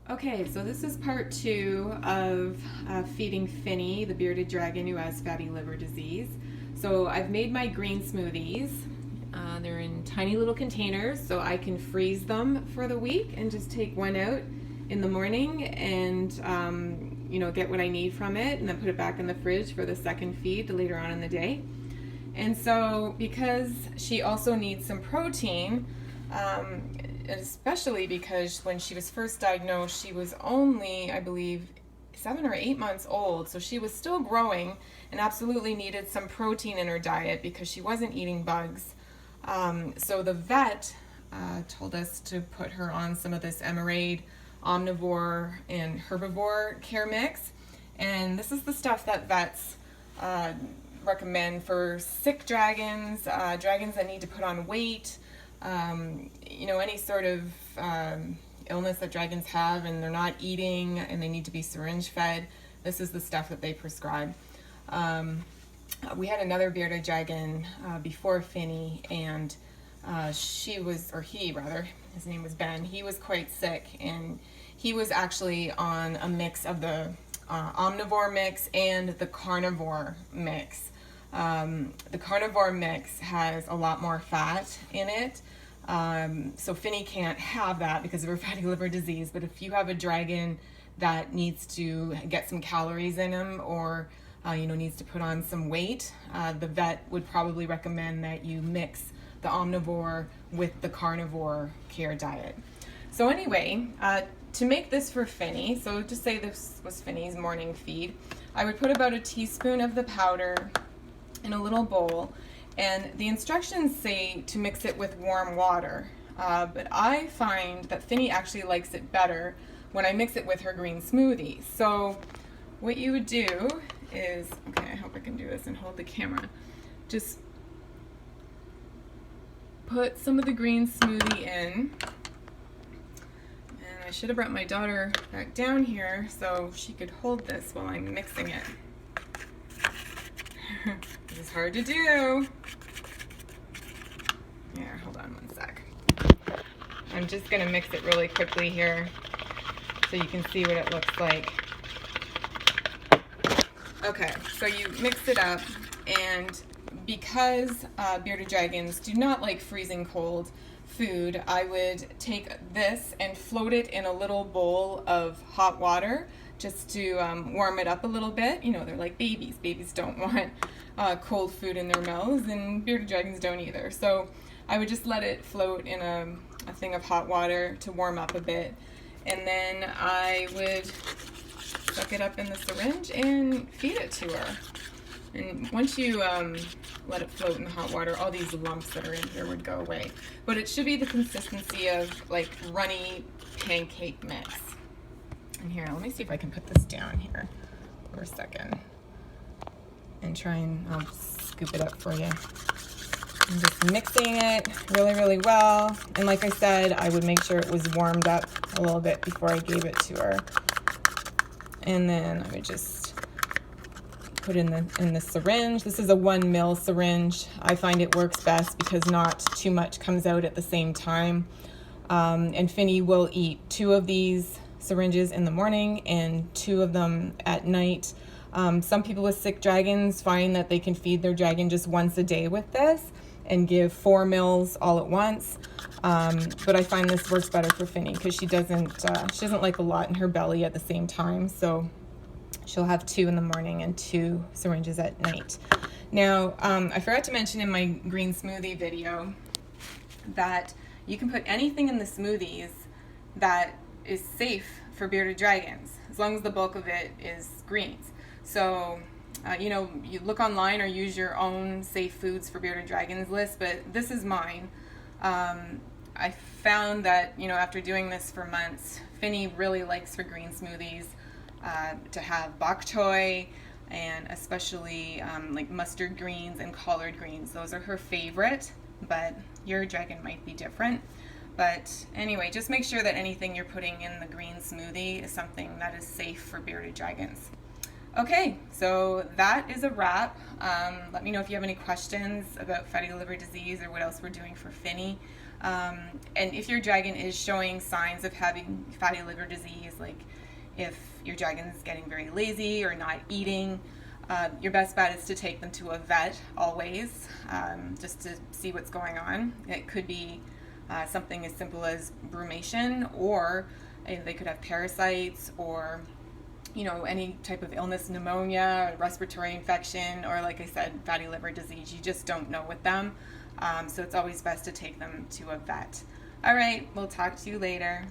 Okay, so this is part 2 of feeding Finny, the bearded dragon who has fatty liver disease. So I've made my green smoothies. They're in tiny little containers, so I can freeze them for the week and just take one out in the morning and get what I need from it, and then put it back in the fridge for the second feed later on in the day. And so because she also needs some protein, especially because when she was first diagnosed, she was only, I believe, 7 or 8 months old. So she was still growing and absolutely needed some protein in her diet because she wasn't eating bugs. So the vet told us to put her on some of this Emeraid, Omnivore, and Herbivore Care mix. And this is the stuff that vets recommend for sick dragons, dragons that need to put on weight, any sort of illness that dragons have and they're not eating and they need to be syringe-fed. This is the stuff that they prescribe. We had another bearded dragon before Finny, and his name was Ben. He was quite sick, and he was actually on a mix of the omnivore mix and the carnivore mix. The carnivore mix has a lot more fat in it. So Finny can't have that because of her fatty liver disease. But if you have a dragon that needs to get some calories in him, or needs to put on some weight, the vet would probably recommend that you mix the omnivore with the carnivore care diet. So anyway, to make this for Finny, so just say this was Finny's morning feed, I would put about a teaspoon of the powder in a little bowl, and the instructions say to mix it with warm water, but I find that Finny actually likes it better when I mix it with her green smoothie. So what you would do is, okay, I hope I can do this and hold the camera, just put some of the green smoothie in, and I should have brought my daughter back down here so she could hold this while I'm mixing it. This is hard to do. Here, hold on one sec. I'm just gonna mix it really quickly here so you can see what it looks like. Okay, so you mix it up, and because bearded dragons do not like freezing cold food, I would take this and float it in a little bowl of hot water just to warm it up a little bit. They're like babies. Babies don't want cold food in their mouths, and bearded dragons don't either. So I would just let it float in a thing of hot water to warm up a bit, and then I would suck it up in the syringe and feed it to her. And once you let it float in the hot water, all these lumps that are in here would go away. But it should be the consistency of like runny pancake mix. And here, let me see if I can put this down here for a second and I'll scoop it up for you. I'm just mixing it really, really well. And like I said, I would make sure it was warmed up a little bit before I gave it to her. And then I would just put in the syringe. This is a 1 ml syringe. I find it works best because not too much comes out at the same time. And Finny will eat 2 of these syringes in the morning and 2 of them at night. Some people with sick dragons find that they can feed their dragon just once a day with this and give 4 mils all at once. But I find this works better for Finny because she doesn't like a lot in her belly at the same time. So she'll have 2 in the morning and 2 syringes at night. Now, I forgot to mention in my green smoothie video that you can put anything in the smoothies that is safe for bearded dragons, as long as the bulk of it is greens. So, you look online or use your own safe foods for bearded dragons list, but this is mine. I found that, after doing this for months, Finny really likes her green smoothies to have bok choy, and especially like mustard greens and collard greens. Those are her favorite, but your dragon might be different. But anyway, just make sure that anything you're putting in the green smoothie is something that is safe for bearded dragons. Okay, so that is a wrap. Let me know if you have any questions about fatty liver disease or what else we're doing for Finny. And if your dragon is showing signs of having fatty liver disease, like if your dragon is getting very lazy or not eating, your best bet is to take them to a vet always, just to see what's going on. It could be something as simple as brumation, or they could have parasites, or any type of illness, pneumonia, or respiratory infection, or like I said, fatty liver disease. You just don't know with them. So it's always best to take them to a vet. All right, we'll talk to you later.